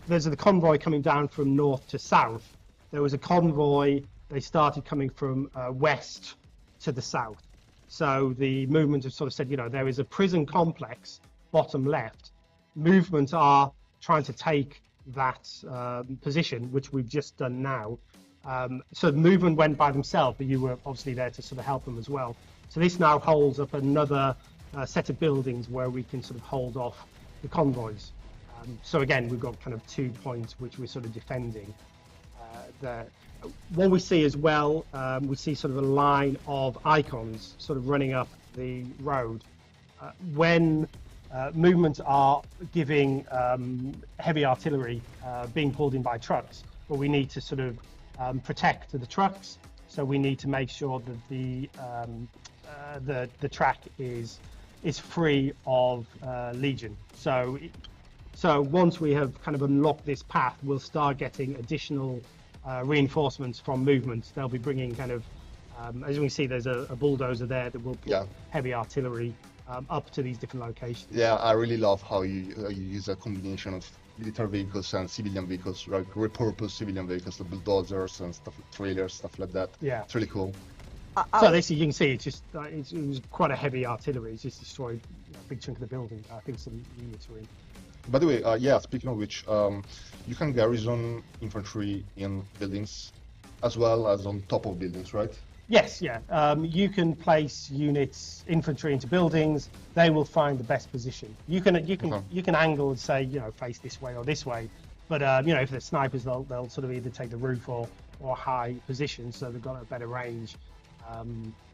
there's the convoy coming down from north to south. There was a convoy, they started coming from west to the south. So the movement have sort of said, you know, there is a prison complex, bottom left. Movements are trying to take that position, which we've just done now. So the movement went by themselves, but you were obviously there to sort of help them as well. So this now holds up another set of buildings where we can sort of hold off the convoys. So again, we've got kind of 2 points which we're sort of defending there. What we see as well, we see sort of a line of icons sort of running up the road. When movements are giving heavy artillery being pulled in by trucks, but we need to sort of protect the trucks. So we need to make sure that the track is free of Legion. So once we have kind of unlocked this path, we'll start getting additional reinforcements from movements. They'll be bringing kind of, as you can see, there's a bulldozer there that will put heavy artillery up to these different locations. Yeah, I really love how you use a combination of military vehicles and civilian vehicles, like repurposed civilian vehicles, the bulldozers and stuff, trailers, stuff like that. Yeah, it's really cool. So this, you can see, it was quite a heavy artillery. It's just destroyed a big chunk of the building. I think some units were in. By the way, yeah, speaking of which, you can garrison infantry in buildings as well as on top of buildings, right? Yes, yeah. You can place units, infantry into buildings. They will find the best position. You can angle and say, you know, face this way or this way. But you know, if they're snipers, they'll sort of either take the roof or high positions, so they've got a better range.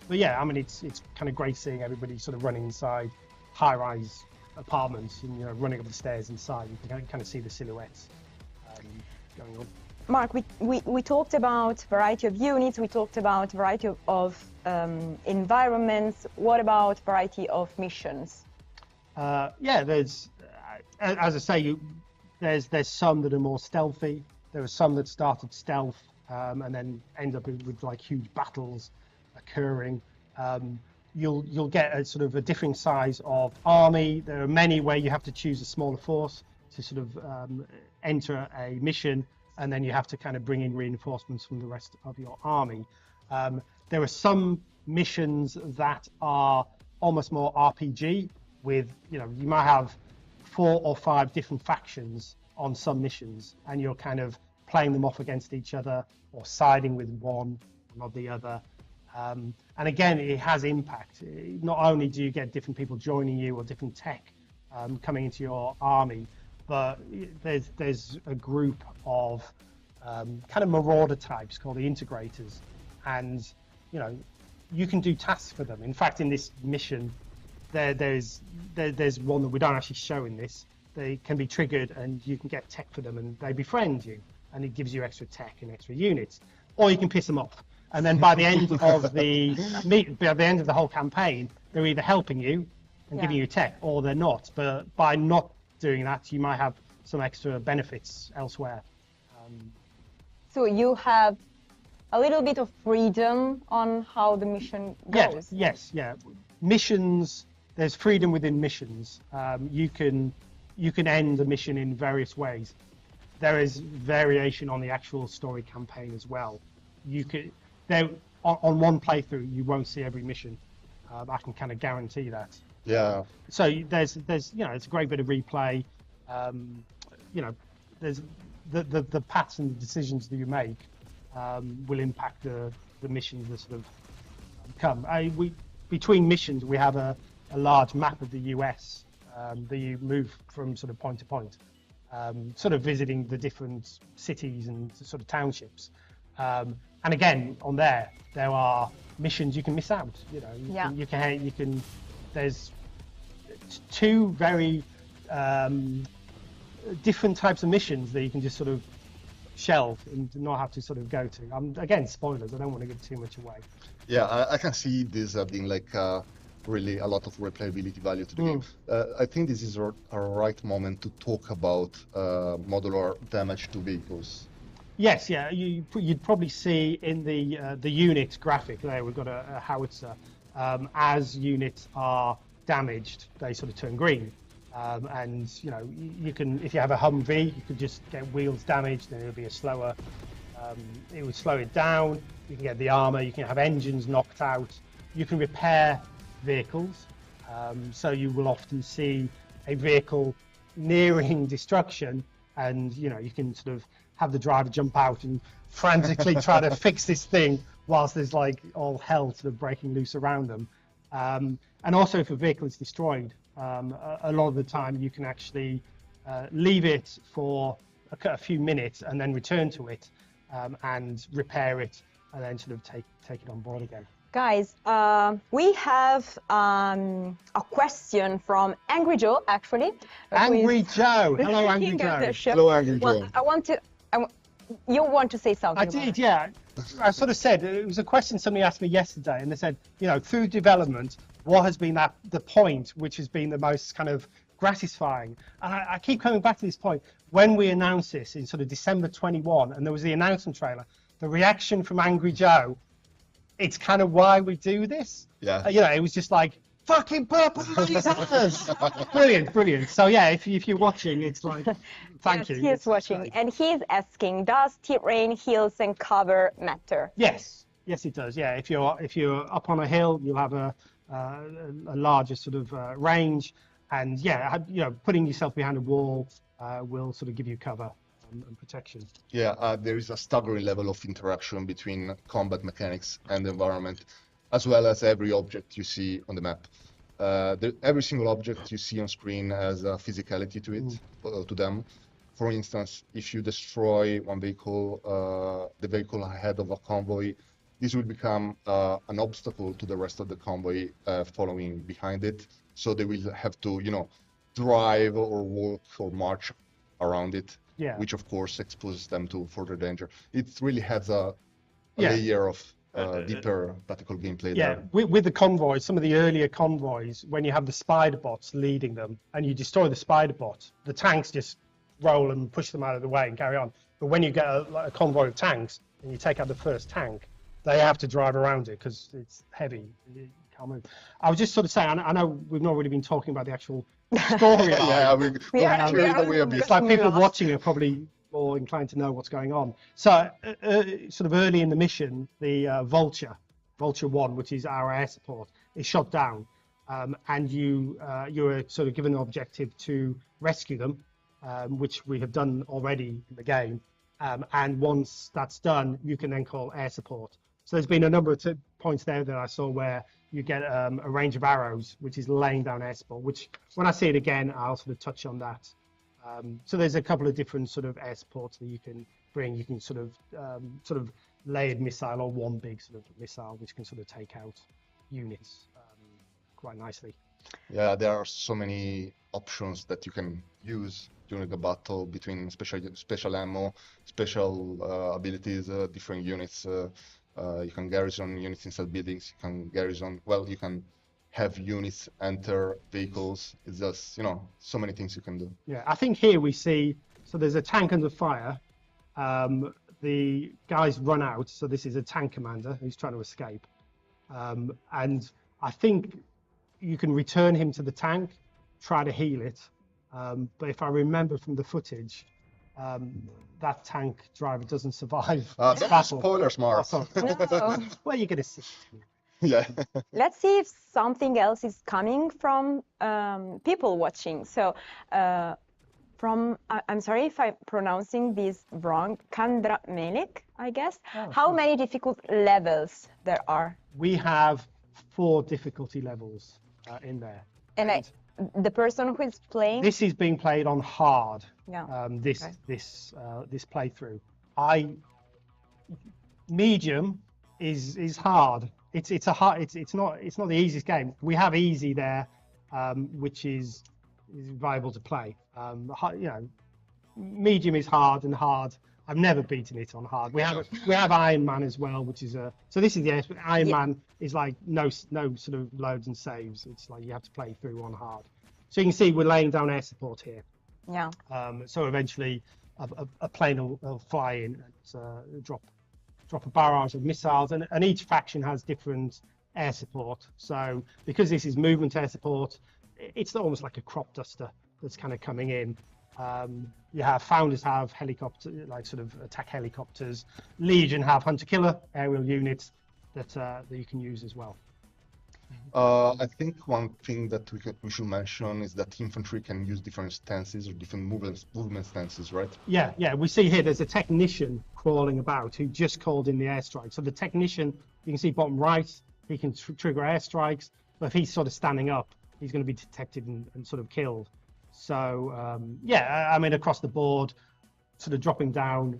But yeah, I mean, it's kind of great seeing everybody sort of running inside high-rise apartments and, you know, running up the stairs inside. You can kind of see the silhouettes going on. Mark, we talked about variety of units, we talked about variety of environments. What about variety of missions? Yeah, there's, as I say, there's some that are more stealthy. There are some that started stealth and then end up with like huge battles occurring. You'll get a sort of a differing size of army. There are many where you have to choose a smaller force to sort of enter a mission, and then you have to kind of bring in reinforcements from the rest of your army. There are some missions that are almost more RPG with, you know, you might have 4 or 5 different factions on some missions, and you're kind of playing them off against each other or siding with one or the other. And again, it has impact. Not only do you get different people joining you or different tech coming into your army, but there's a group of kind of marauder types called the integrators, and you know, you can do tasks for them. In fact, in this mission, there's one that we don't actually show in this. They can be triggered, and you can get tech for them, and they befriend you, and it gives you extra tech and extra units, or you can piss them off. And then by the end of the whole campaign, they're either helping you and giving you tech, or they're not. But by not doing that, you might have some extra benefits elsewhere. So you have a little bit of freedom on how the mission goes. Yes. Missions. There's freedom within missions. You can end the mission in various ways. There is variation on the actual story campaign as well. On one playthrough, you won't see every mission. I can kind of guarantee that. Yeah. So there's you know, it's a great bit of replay. You know, there's the paths and the decisions that you make will impact the missions that sort of come. Between missions, we have a large map of the US that you move from sort of point to point, sort of visiting the different cities and sort of townships. And again, on there are missions you can miss out. You know, you can. There's 2 very different types of missions that you can just sort of shelve and not have to sort of go to. Again, spoilers. I don't want to give too much away. Yeah, I can see this being like really a lot of replayability value to the game. I think this is a right moment to talk about modular damage to vehicles. Yes, yeah. You'd probably see in the unit graphic there, we've got a howitzer. As units are damaged, they sort of turn green. And you know, you can, if you have a Humvee, you could just get wheels damaged, and it'll be a slower. It would slow it down. You can get the armor. You can have engines knocked out. You can repair vehicles. So you will often see a vehicle nearing destruction, and you know, you can sort of have the driver jump out and frantically try to fix this thing whilst there's like all hell sort of breaking loose around them. And also, if a vehicle is destroyed, a lot of the time you can actually leave it for a few minutes and then return to it and repair it, and then sort of take it on board again. Guys, we have a question from Angry Joe, actually. Angry Joe. Hello, Angry Joe. Hello, Angry Joe. Well, you want to say something? I did, yeah. I sort of said, it was a question somebody asked me yesterday, and they said, you know, through development, what has been the point which has been the most kind of gratifying? And I keep coming back to this point. When we announced this in sort of December 21, and there was the announcement trailer, the reaction from Angry Joe, it's kind of why we do this. Yeah. You know, it was just like, fucking purple lasers! Brilliant. So yeah, if you're watching, it's like, thank you. He is watching, and he's asking, does terrain, hills, and cover matter? Yes, it does. Yeah, if you're up on a hill, you'll have a larger sort of range, and yeah, you know, putting yourself behind a wall will sort of give you cover and protection. Yeah, there is a staggering level of interaction between combat mechanics and the environment, as well as every object you see on the map. Every single object you see on screen has a physicality to it, to them. For instance, if you destroy one vehicle, the vehicle ahead of a convoy, this will become an obstacle to the rest of the convoy following behind it. So they will have to, you know, drive or walk or march around it, which of course exposes them to further danger. It really has a layer of deeper tactical gameplay there. With the convoys, some of the earlier convoys, when you have the spider bots leading them and you destroy the spider bots, the tanks just roll and push them out of the way and carry on. But when you get a convoy of tanks and you take out the first tank, they have to drive around it because it's heavy. You can't move. I was just sort of saying, I know we've not really been talking about the actual story. It's like people watching are probably more inclined to know what's going on. So sort of early in the mission, the Vulture 1, which is our air support, is shot down, and you're sort of given an objective to rescue them, which we have done already in the game. And once that's done, you can then call air support. So there's been a number of points there that I saw where you get a range of arrows, which is laying down air support, which when I see it again, I'll sort of touch on that. So there's a couple of different sort of air supports that you can bring. You can sort of layered missile or one big sort of missile, which can sort of take out units quite nicely. Yeah, there are so many options that you can use during the battle between special ammo, special abilities, different units. You can garrison units inside buildings. You can have units enter vehicles. It's just, you know, so many things you can do. Yeah, I think here we see, so there's a tank under fire. The guys run out, so this is a tank commander who's trying to escape. And I think you can return him to the tank, try to heal it. But if I remember from the footage, that tank driver doesn't survive. Spoilers, Mark. No. Well, you're going to see. Yeah. Let's see if something else is coming from people watching. So, I'm sorry if I'm pronouncing this wrong, Kandra Melik, I guess. How many difficult levels there are? We have 4 difficulty levels in there. And the person who is playing? This is being played on hard. Yeah. This playthrough. Medium is hard. It's not the easiest game. We have easy there, which is viable to play. You know, medium is hard and hard. I've never beaten it on hard. We have Iron Man as well, which is so this is the Iron Man is like no sort of loads and saves. It's like you have to play through on hard. So you can see we're laying down air support here. Yeah. So eventually a plane will fly in and drop a barrage of missiles, and each faction has different air support. So because this is movement air support, it's almost like a crop duster. that's kind of coming in. You have Founders have helicopter, like sort of attack helicopters. Legion have hunter-killer aerial units that you can use as well. I think one thing that we should mention is that infantry can use different stances or different movement stances, right? Yeah. We see here there's a technician crawling about who just called in the airstrike. So the technician, you can see bottom right, he can trigger airstrikes, but if he's sort of standing up, he's going to be detected and sort of killed. So yeah, I mean across the board, sort of dropping down,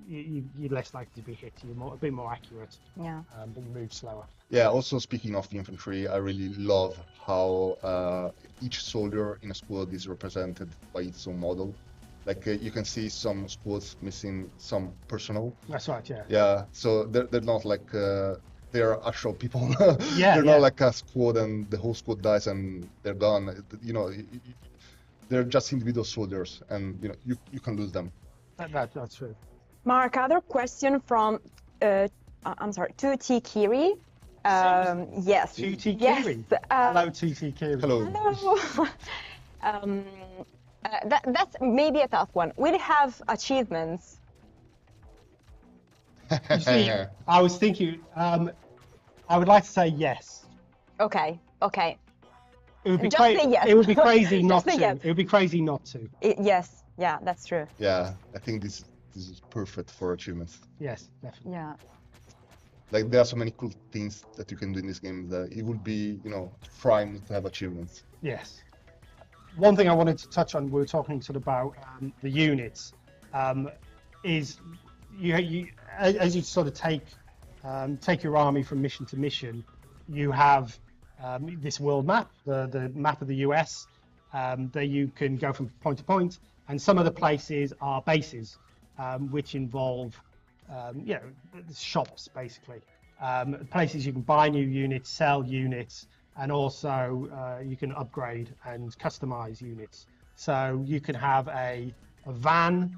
you're less likely to be hit. You're a bit more accurate. Yeah. But you move slower. Yeah, also speaking of infantry, I really love how each soldier in a squad is represented by its own model. Like you can see some squads missing some personnel. That's right, yeah. Yeah, so they're not like they're actual people. Yeah, they're not like a squad and the whole squad dies and they're gone. You know, they're just individual soldiers, and you know you can lose them. That's true. Mark, other question from I'm sorry, 2T Kiri. Yes. 2T yes. Kiri. Hello, 2T Kiri. Hello. Hello. That's maybe a tough one. Will it have achievements? You see, I was thinking, I would like to say yes. Okay. It would be Just say yes. It would be crazy not Just to. say yes. It would be crazy not to. Yes. Yeah, that's true. Yeah, I think this is perfect for achievements. Yes, definitely. Yeah. Like there are so many cool things that you can do in this game that it would be, you know, prime to have achievements. Yes. One thing I wanted to touch on, we were talking sort of about the units, is you as you sort of take your army from mission to mission, you have this world map, the map of the US, that you can go from point to point, and some of the places are bases, which involve shops basically, places you can buy new units, sell units, and also you can upgrade and customize units. So you can have a van,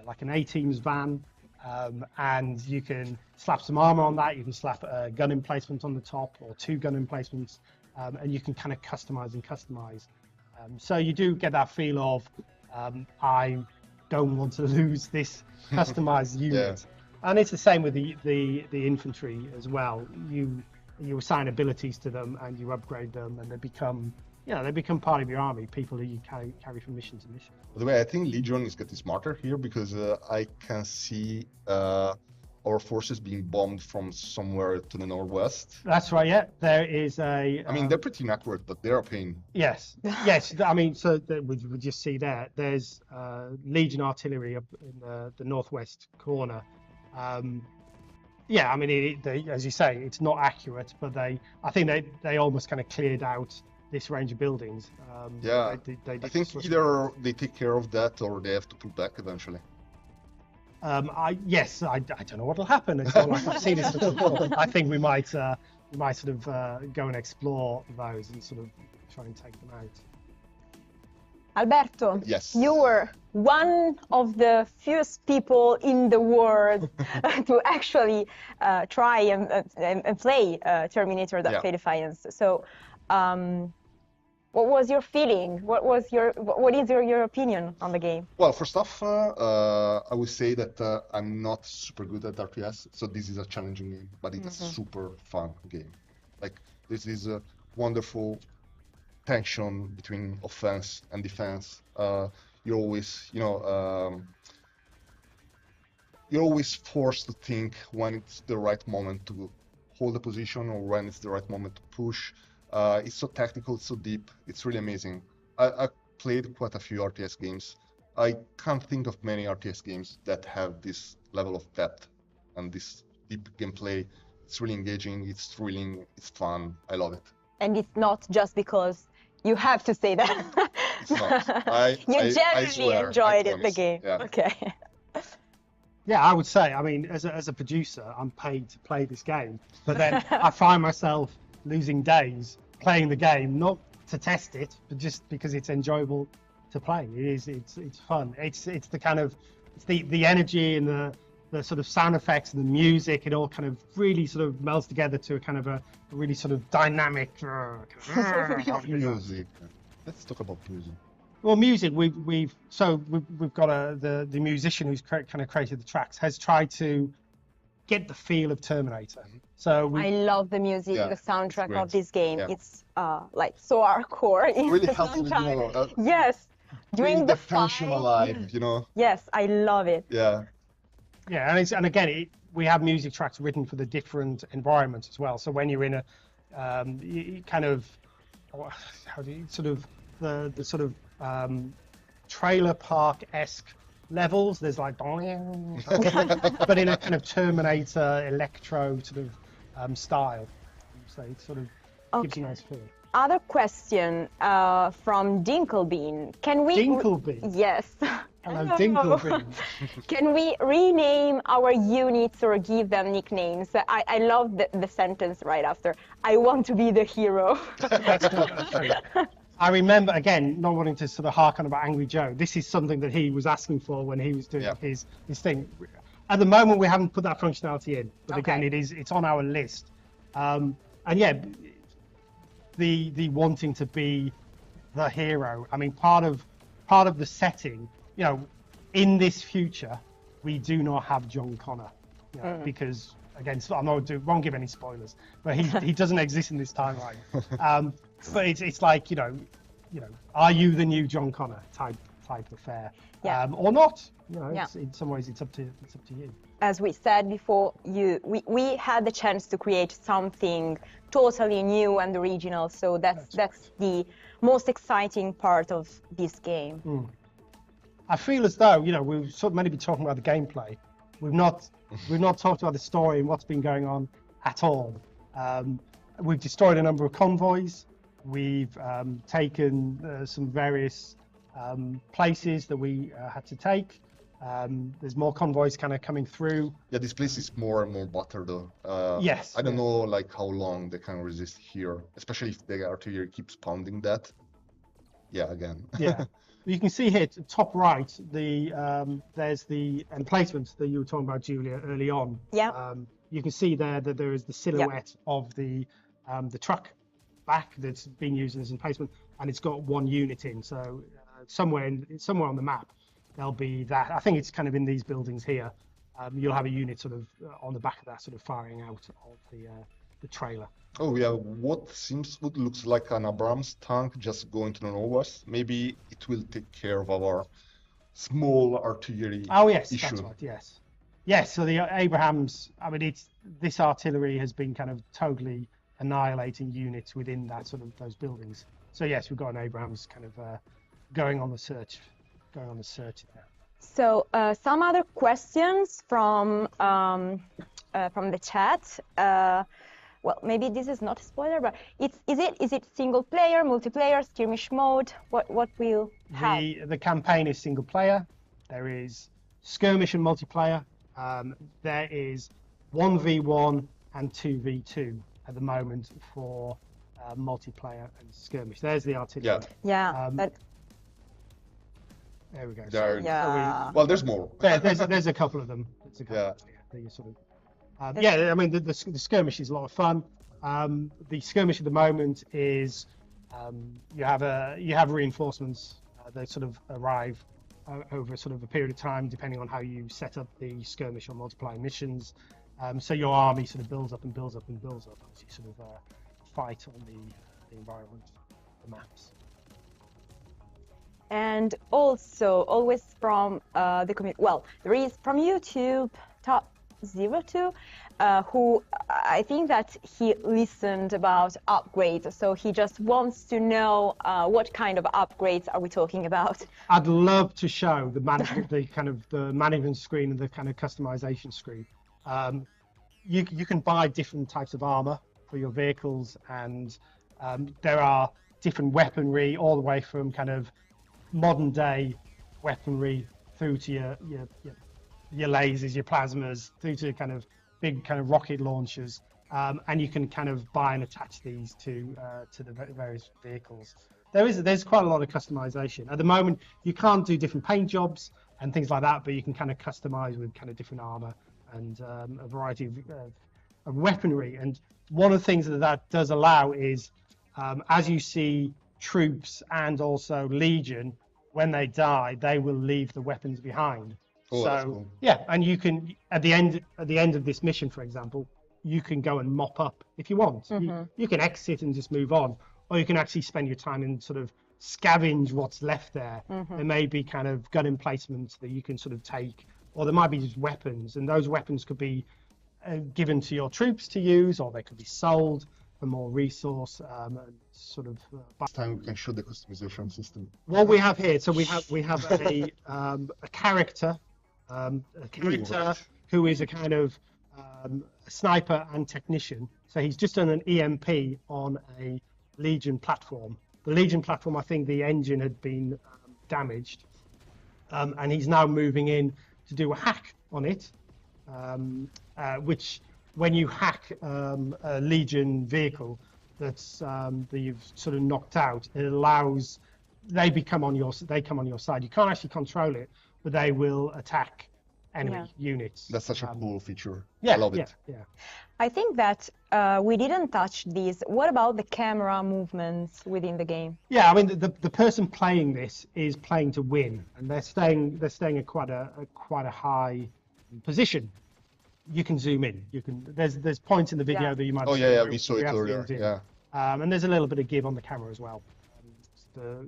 like an A-Team's van, and you can slap some armor on that. You can slap a gun emplacement on the top or two gun emplacements, and you can kind of customize. So you do get that feel of I don't want to lose this customized unit. And it's the same with the infantry as well. You assign abilities to them and you upgrade them, and they become part of your army, people who you carry from mission to mission. By the way, I think Legion is getting smarter here because I can see our forces being bombed from somewhere to the northwest. That's right, yeah. There is a... I mean, they're pretty inaccurate, but they're a pain. Yes, yes. I mean, so we just see there. There's Legion artillery up in the northwest corner. Yeah, I mean, as you say, it's not accurate, but I think they almost kind of cleared out this range of buildings. Yeah, I think either they take care of that or they have to pull back eventually. I don't know what'll happen. It's not like I've seen this before. I think we might sort of go and explore those and sort of try and take them out. Alberto, yes. You were one of the fewest people in the world to actually try and play Terminator: Defiance. So, what was your feeling? What is your opinion on the game? Well, first off, I would say that I'm not super good at RTS, so this is a challenging game, but it's a super fun game. Like, this is a wonderful tension between offense and defense. You're always, you're always forced to think when it's the right moment to hold a position or when it's the right moment to push. It's so tactical, it's so deep, it's really amazing. I played quite a few RTS games. I can't think of many RTS games that have this level of depth and this deep gameplay. It's really engaging, it's thrilling, it's fun, I love it. And it's not just because you have to say that. It's not. You genuinely enjoyed the game. Yeah. Okay. Yeah, I would say, I mean, as a producer, I'm paid to play this game, but then I find myself losing days playing the game, not to test it, but just because it's enjoyable to play. It's fun. It's the kind of, it's the energy and the sort of sound effects and the music. It all kind of really sort of melds together to a kind of a really sort of dynamic Music. Let's talk about music. Well, music, we've got the musician who's kind of created the tracks has tried to get the feel of Terminator. So I love the music, Yeah, the soundtrack great. of this game. Yeah. It's like so hardcore. In Really the helps with, soundtrack. Yes, during keeping the the tension fight. alive, you know. Yes, I love it. Yeah. yeah, and again, we have music tracks written for the different environments as well. So when you're in a you kind of how do you sort of the sort of trailer park-esque levels, there's like but in a kind of Terminator electro sort of style, so it sort of gives you a nice feel. Other question from Dinklebean. Can we? Dinkleby? Yes. Hello, Dinkleby. Can we rename our units or give them nicknames? I love the sentence right after. I want to be the hero. That's true. I remember, again, not wanting to sort of hark on about Angry Joe, this is something that he was asking for when he was doing his thing. At the moment, we haven't put that functionality in, but again, it's on our list. And yeah, the wanting to be the hero. I mean, part of the setting, you know, in this future, we do not have John Connor, you know, because again, so won't give any spoilers, but he doesn't exist in this timeline. But it's like, you know, are you the new John Connor type affair, or not? You know, in some ways, it's up to you. As we said before, we had the chance to create something totally new and original. So that's the most exciting part of this game. I feel as though, you know, we've sort of mainly been talking about the gameplay. We've not talked about the story and what's been going on at all. We've destroyed a number of convoys. We've taken some various places that we had to take. There's more convoys kind of coming through. Yeah, this place is more and more battered though. Yes. I don't know like how long they can resist here, especially if the artillery keeps pounding that. Yeah, again. Yeah. You can see here, top right, there's the emplacements that you were talking about, Julia, early on. Yeah. You can see there that there is the silhouette of the truck back that's been used as an emplacement, and it's got one unit in. So somewhere on the map, there'll be that. I think it's kind of in these buildings here. You'll have a unit sort of on the back of that, sort of firing out of the trailer. Oh yeah, what looks like an Abrams tank just going to the northwest. Maybe it will take care of our small artillery issue. That's right. Yes. So the Abrams, I mean, this artillery has been kind of totally annihilating units within that sort of those buildings. So yes, we've got an Abrams kind of going on the search there. So some other questions from the chat. Well, maybe this is not a spoiler, but is it single player, multiplayer, skirmish mode? What will have? The campaign is single player. There is skirmish and multiplayer. There is 1v1 and 2v2 at the moment for multiplayer and skirmish. There's the artillery. Yeah. There we go. Well, there's more. There's a couple of them. I mean, the skirmish is a lot of fun. The skirmish at the moment is you have reinforcements. They sort of arrive over sort of a period of time, depending on how you set up the skirmish or multiplayer missions. So your army sort of builds up and builds up and builds up as you sort of fight on the environment, the maps. And also, always from the community. Well, there is from YouTube, Top02, who I think that he listened about upgrades. So he just wants to know what kind of upgrades are we talking about? I'd love to show the management screen and the kind of customization screen. You can buy different types of armor for your vehicles, and there are different weaponry, all the way from kind of modern day weaponry through to your lasers, your plasmas, through to kind of big kind of rocket launchers, and you can kind of buy and attach these to the various vehicles. There's quite a lot of customization at the moment. You can't do different paint jobs and things like that, but you can kind of customize with kind of different armor and a variety of weaponry. And one of the things that does allow is as you see troops and also Legion, when they die, they will leave the weapons behind. Oh, so that's cool. yeah, and you can at the end of this mission, for example, you can go and mop up if you want. You can exit and just move on, or you can actually spend your time and sort of scavenge what's left there. There may be kind of gun emplacements that you can sort of take, or there might be just weapons, and those weapons could be given to your troops to use, or they could be sold for more resource and sort of. This time we can show the customization system. What we have here, so we have a character, who is a kind of sniper and technician. So he's just done an EMP on a Legion platform. The Legion platform, I think the engine had been damaged, and he's now moving in to do a hack on it, which when you hack a Legion vehicle that you've sort of knocked out, it allows they come on your side. You can't actually control it, but they will attack enemy units. That's such a cool feature. Yeah, I love it. Yeah. I think that we didn't touch these. What about the camera movements within the game? Yeah, I mean the person playing this is playing to win, and they're staying at quite a high position. You can zoom in. There's points in the video that you might. Oh yeah, we saw it earlier. Yeah. And there's a little bit of give on the camera as well.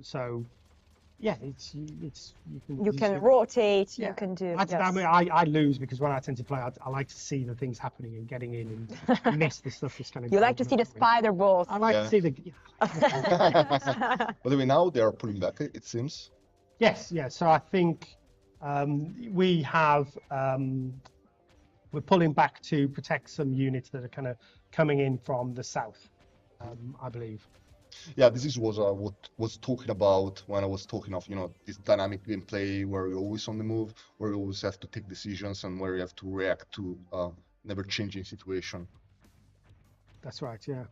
So yeah, you can rotate. Yeah. You can do. I mean, I lose because when I tend to play, I like to see the things happening and getting in and miss the stuff that's kind of. You like to see the spider balls. I like to see the. By the way, now they are pulling back. It seems. Yes. So I think we have. We're pulling back to protect some units that are kind of coming in from the south, I believe. Yeah, this is what I was talking about when I was talking of, this dynamic gameplay where you're always on the move, where you always have to take decisions and where you have to react to never-changing situation. That's right, yeah.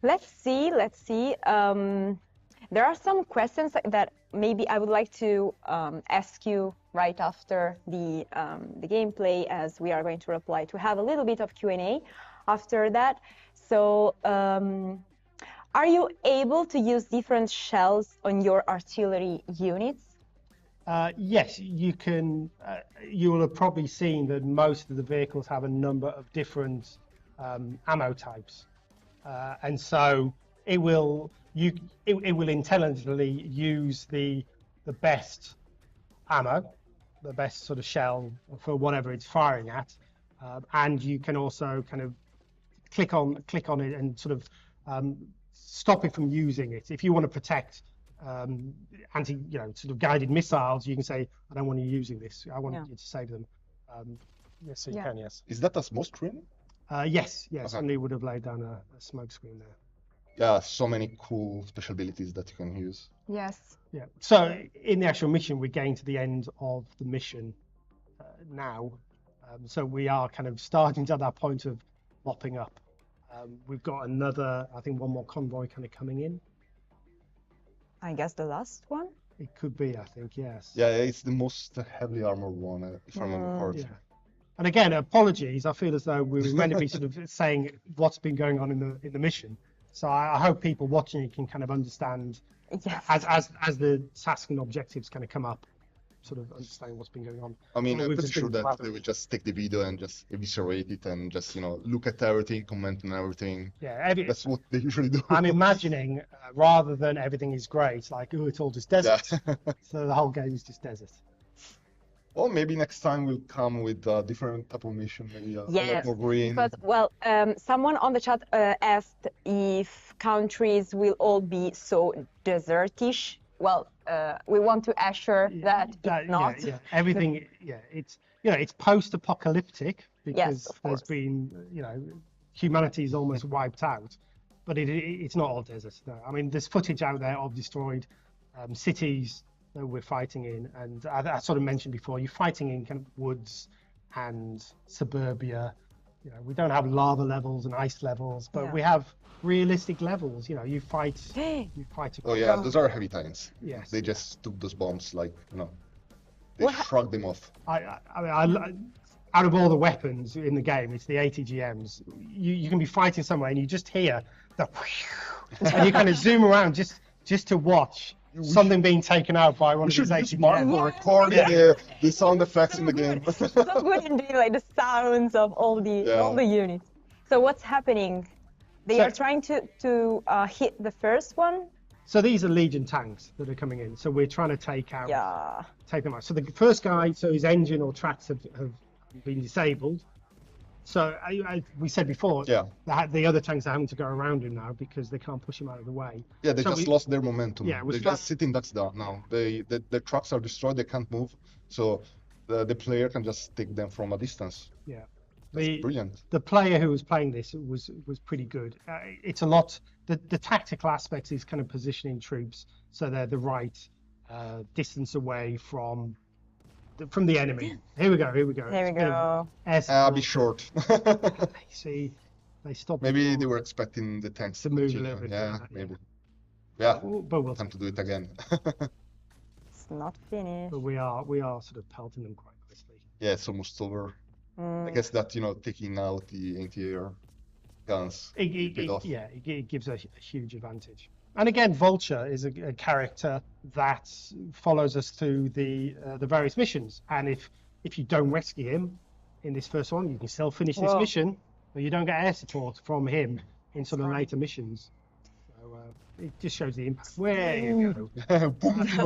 Let's see. There are some questions that maybe I would like to ask you right after the gameplay, as we are going to reply to have a little bit of Q&A after that. So, are you able to use different shells on your artillery units? Yes, you can. You will have probably seen that most of the vehicles have a number of different ammo types, and so it will intelligently use the best ammo, the best sort of shell for whatever it's firing at, and you can also kind of click on it and sort of stop it from using it. If you want to protect sort of guided missiles, you can say, I don't want you using this. I want you to save them. Yes, so you can. Yes. Is that a smoke screen? Yes. Somebody would have laid down a smoke screen there. Yeah, so many cool special abilities that you can use. Yes. Yeah. So in the actual mission, we're getting to the end of the mission now. So we are kind of starting to that point of mopping up. We've got one more convoy kind of coming in. I guess the last one? It could be, I think, yes. Yeah, it's the most heavily armored one, if I remember correctly. Yeah. And again, apologies. I feel as though we were meant to be sort of saying what's been going on in the mission. So I hope people watching it can kind of understand as the tasks and objectives kind of come up, sort of understanding what's been going on. I mean, I'm pretty sure that they will just take the video and just eviscerate it and just, look at everything, comment on everything. Yeah, that's what they usually do. I'm imagining rather than everything is great, like, it's all just desert. Yeah. So the whole game is just desert. Well, maybe next time we'll come with a different type of mission, maybe a lot more green. But, someone on the chat asked if countries will all be so desertish. Well, we want to assure that it's not. Yeah. Everything, it's post-apocalyptic because there's been, humanity's almost wiped out, but it's not all desert. No. I mean, there's footage out there of destroyed cities that we're fighting in, and I sort of mentioned before, you're fighting in kind of woods and suburbia. We don't have lava levels and ice levels, but we have realistic levels. You fight. Oh yeah, those are heavy tanks. Yes. They just took those bombs they shrugged them off. Out of all the weapons in the game, it's the ATGMs. You can be fighting somewhere and you just hear and you kind of zoom around just to watch something being taken out by one We of should these use 80 Mark men. for recording the sound effects in the game. So good in doing like the sounds of all the units. So what's happening? They are trying to hit the first one. So these are Legion tanks that are coming in. So we're trying to take them out. So the first guy, so his engine or tracks have been disabled. So we said before, the other tanks are having to go around him now because they can't push him out of the way. Yeah, they just lost their momentum. Yeah, they're just sitting ducks down now. The trucks are destroyed. They can't move. So the player can just take them from a distance. Yeah. That's brilliant. The player who was playing this was pretty good. It's a lot. The tactical aspects is kind of positioning troops so they're the right distance away from the enemy. Here we go. There we go. Be short. See, they stopped. Maybe they were expecting the tanks to move a little bit. Yeah, maybe. Yeah, but we'll time to do it again. It's not finished. But we are sort of pelting them quite nicely. Yeah, it's almost over. I guess that taking out the anti-air guns. It gives a huge advantage. And again, Vulture is a character that follows us through the various missions. And if you don't rescue him in this first one, you can still finish this mission, but you don't get air support from him in some of the later missions. So it just shows the impact. Where you go.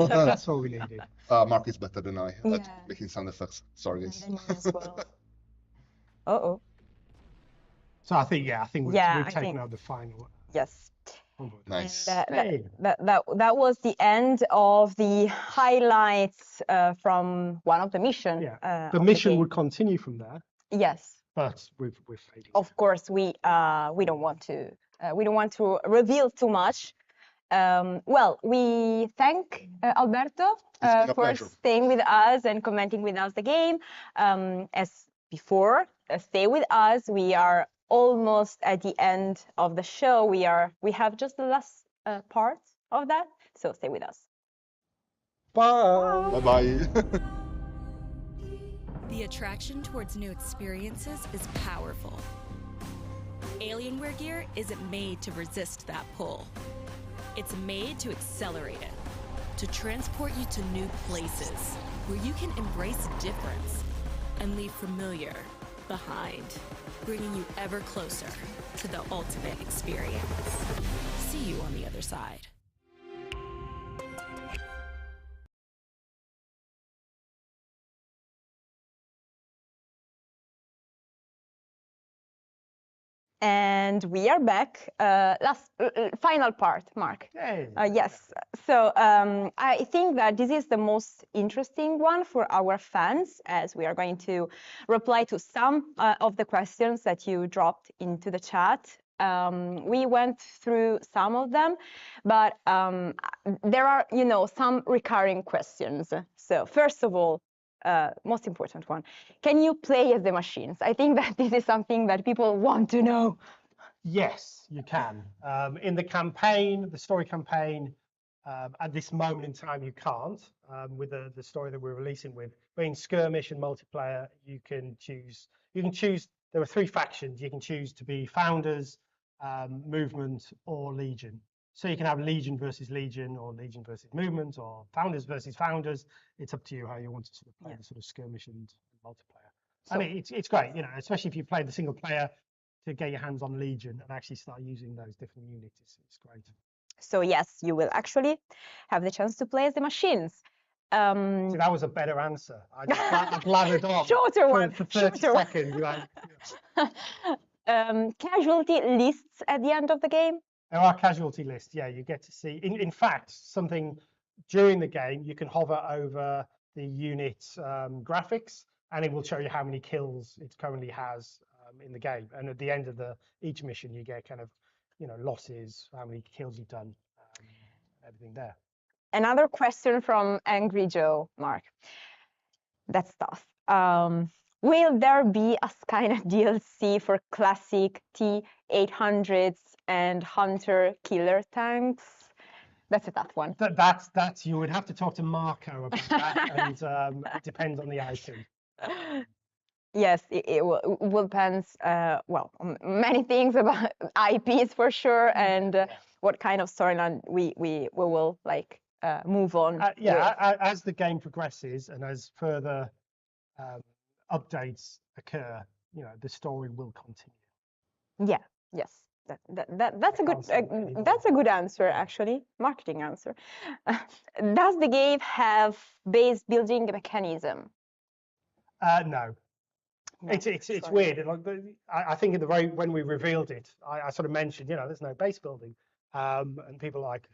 That's all we needed. Mark is better than I at making sound effects. Sorry, guys. Uh-oh. So I think we've taken out the final. Yes. Nice. That was the end of the highlights from one of the missions. Yeah. The mission would continue from there. Yes. But we're fading. Of course, we don't want to reveal too much. Well, we thank Alberto for staying with us and commenting with us the game. As before, stay with us. We are almost at the end of the show. We have just the last part of that, so stay with us. Bye. Bye. The attraction towards new experiences is powerful. Alienware gear isn't made to resist that pull. It's made to accelerate it, to transport you to new places where you can embrace difference and leave familiar behind, bringing you ever closer to the ultimate experience. See you on the other side. And we are back. Final part, Mark. Hey. Yes. So I think that this is the most interesting one for our fans, as we are going to reply to some of the questions that you dropped into the chat. We went through some of them, but there are, some recurring questions. So first of all, most important one, can you play as the machines? I think that this is something that people want to know. Yes, you can. In the campaign, the story campaign, at this moment in time, you can't. With the story that we're releasing with, but in skirmish and multiplayer, you can choose. There are 3 factions. You can choose to be Founders, Movement, or Legion. So you can have Legion versus Legion, or Legion versus Movement, or Founders versus Founders. It's up to you how you want to sort of play the sort of skirmish and multiplayer. So, and it's great, especially if you play the single player, to get your hands on Legion and actually start using those different units. It's great. So yes, you will actually have the chance to play as the machines. So that was a better answer. I blathered on Shorter one. For 30 seconds. Casualty lists at the end of the game? There are casualty lists, yeah. You get to see, in fact, something during the game, you can hover over the unit graphics, and it will show you how many kills it currently has in the game. And at the end of each mission, you get kind of, losses, how many kills you've done, everything there. Another question from Angry Joe, Mark. That's tough. Will there be a Skynet DLC for classic T-800s and Hunter killer tanks? That's a tough one. That's you would have to talk to Marco about that, and it depends on the item. Yes, it will depend, well, on many things about IPs for sure, and what kind of storyline we will like move on with. As the game progresses and as further updates occur, the story will continue. Yeah, yes. That's a good answer, actually, marketing answer. Does the game have base building mechanism? No. No, It's weird. Like I think when we revealed it, I sort of mentioned, there's no base building, and people are like,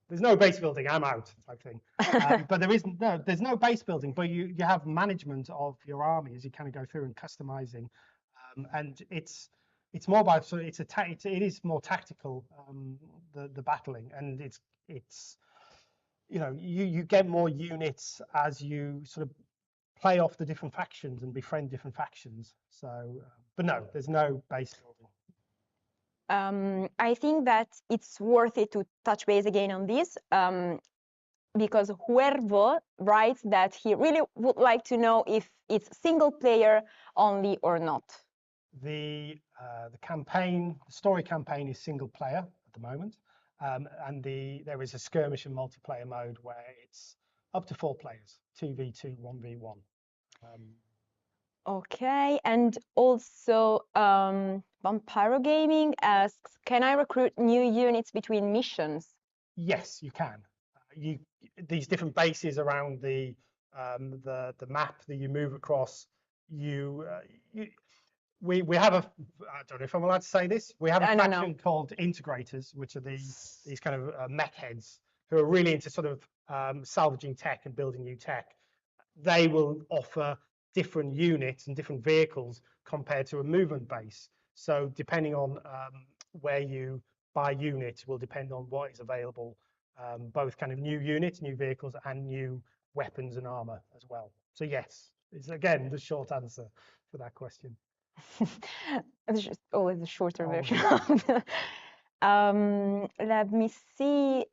there's no base building, I'm out type thing. But there's no base building, but you have management of your army as you kind of go through and customizing, and it's more about it is more tactical, the battling, and it's you get more units as you sort of play off the different factions and befriend different factions. So, but no, there's no base building. I think that it's worth it to touch base again on this, because Huervo writes that he really would like to know if it's single player only or not. The story campaign is single player at the moment, and there is a skirmish and multiplayer mode where it's up to 4 players, 2v2, 1v1. Okay, and also Vampiro Gaming asks, can I recruit new units between missions? Yes, you can. These different bases around the map that you move across. We have I don't know if I'm allowed to say this. We have a faction called Integrators, which are these kind of mech heads who are really into sort of salvaging tech and building new tech. They will offer different units and different vehicles compared to a movement base. So depending on where you buy units will depend on what is available, both kind of new units, new vehicles, and new weapons and armor as well. So yes, it's again the short answer for that question. It's just always the shorter version. Let me see.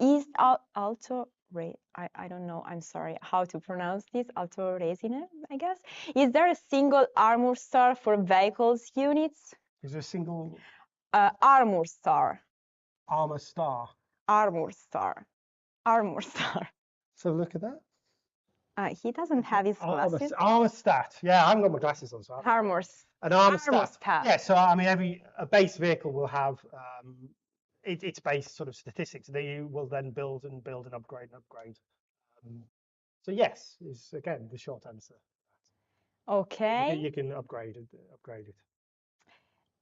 Is Alto Ray? I don't know. I'm sorry how to pronounce this. Alto Resine, I guess. Is there a single armor star for vehicles units? Is there a single armor star? Armor star. Armor star. Armor star. So look at that. He doesn't have his glasses. Armor stat. Yeah, I haven't got my glasses on. So an armor stat. Yeah, so I mean, a base vehicle will have its base sort of statistics that you will then build and upgrade. So yes, is again the short answer. Okay. You can upgrade it.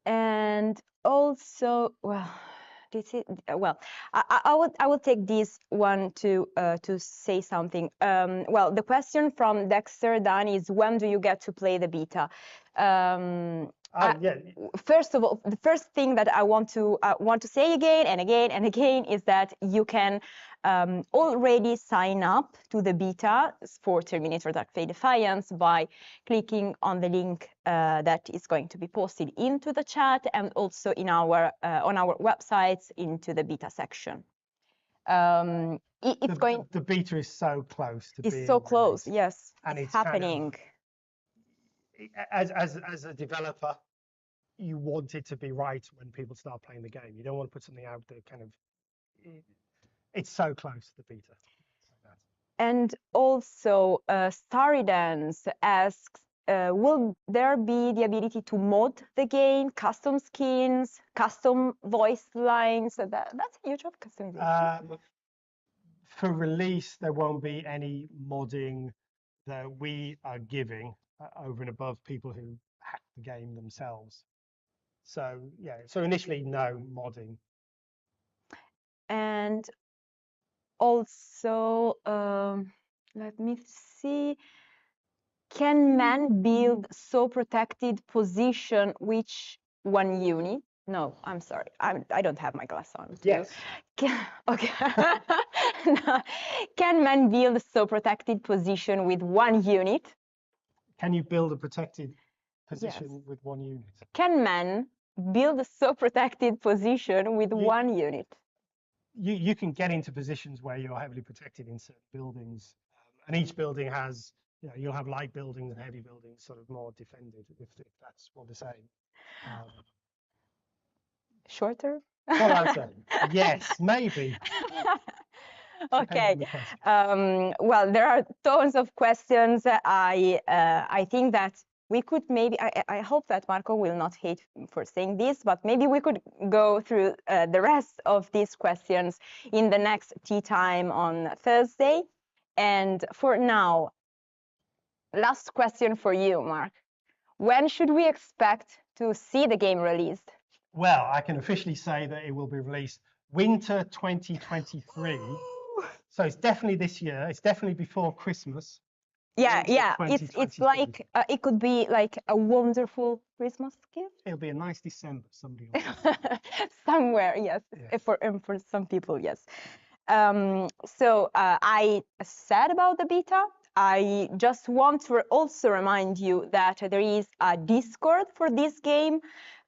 And also, well. I will take this one to say something. Well, the question from Dexter Dan is, when do you get to play the beta? First of all, the first thing that I want to say again and again and again is that you can already sign up to the beta for Terminator Dark Fate Defiance by clicking on the link that is going to be posted into the chat and also in our on our websites into the beta section. The beta is so close to being It's so close, released. yes. And it's happening. As a developer, you want it to be right when people start playing the game. You don't want to put something out that kind of it's so close to the beta. And also, Starry Dance asks, will there be the ability to mod the game, custom skins, custom voice lines? That's a huge of customization. For release, there won't be any modding that we are giving over and above people who hack the game themselves. So yeah, so initially no modding. And also, let me see. Can man build so protected position which one unit? No, I'm sorry. I don't have my glass on. Yes. Okay. Can man build so protected position with one unit? Can you build a protected position with one unit? Can man build a so protected position with one unit? You can get into positions where you're heavily protected in certain buildings, and each building has you know, you'll have light buildings and heavy buildings sort of more defended, if that's what they're saying. Shorter? What I'm saying, yes, maybe. Okay. On the question. Well, there are tons of questions. I think that we could maybe, I hope that Marco will not hate for saying this, but maybe we could go through the rest of these questions in the next tea time on Thursday. And for now, last question for you, Mark. When should we expect to see the game released? Well, I can officially say that it will be released winter 2023. So it's definitely this year. It's definitely before Christmas. Yeah, yeah. 2023. It's like it could be like a wonderful Christmas gift. It'll be a nice December. Somebody somewhere, yes. Yeah. For some people, yes. So I said about the beta. I just want to also remind you that there is a Discord for this game.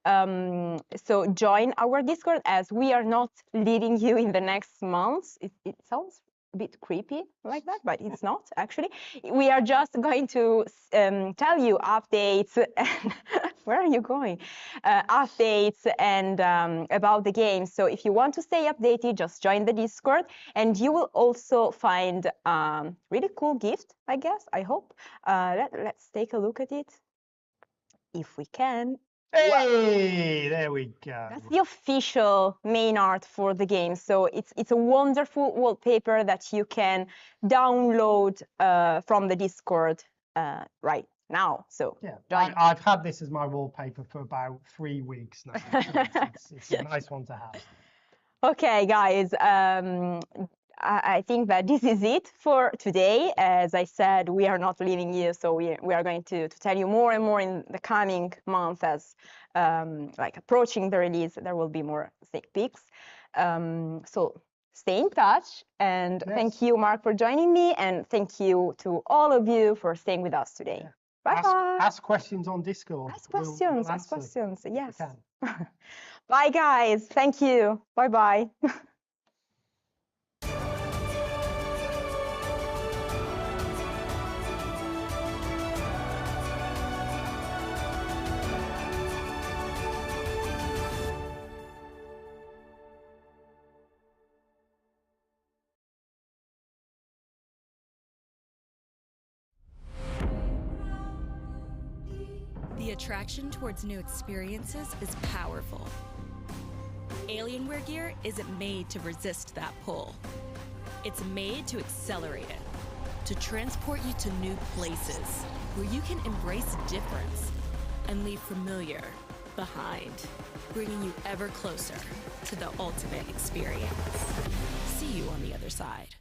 So join our Discord, as we are not leaving you in the next months. It sounds a bit creepy like that, but it's not actually. We are just going to tell you updates and where are you going? Updates and about the game. So if you want to stay updated, just join the Discord, and you will also find really cool gift, I guess, I hope. Let's take a look at it if we can. Hey, there we go. That's the official main art for the game. So it's a wonderful wallpaper that you can download from the Discord right now. So yeah, join. I've had this as my wallpaper for about 3 weeks now. It's a nice one to have. Okay, guys. I think that this is it for today. As I said, we are not leaving you, so we are going to tell you more and more in the coming month as like approaching the release. There will be more sneak peeks. So stay in touch, and Yes. thank you, Mark, for joining me, and thank you to all of you for staying with us today. Yeah. Bye bye. Ask questions on Discord. Ask questions. We'll Ask questions. Yes. can. Bye, guys. Thank you. Bye bye. The attraction towards new experiences is powerful. Alienware gear isn't made to resist that pull. It's made to accelerate it, to transport you to new places where you can embrace difference and leave familiar behind, bringing you ever closer to the ultimate experience. See you on the other side.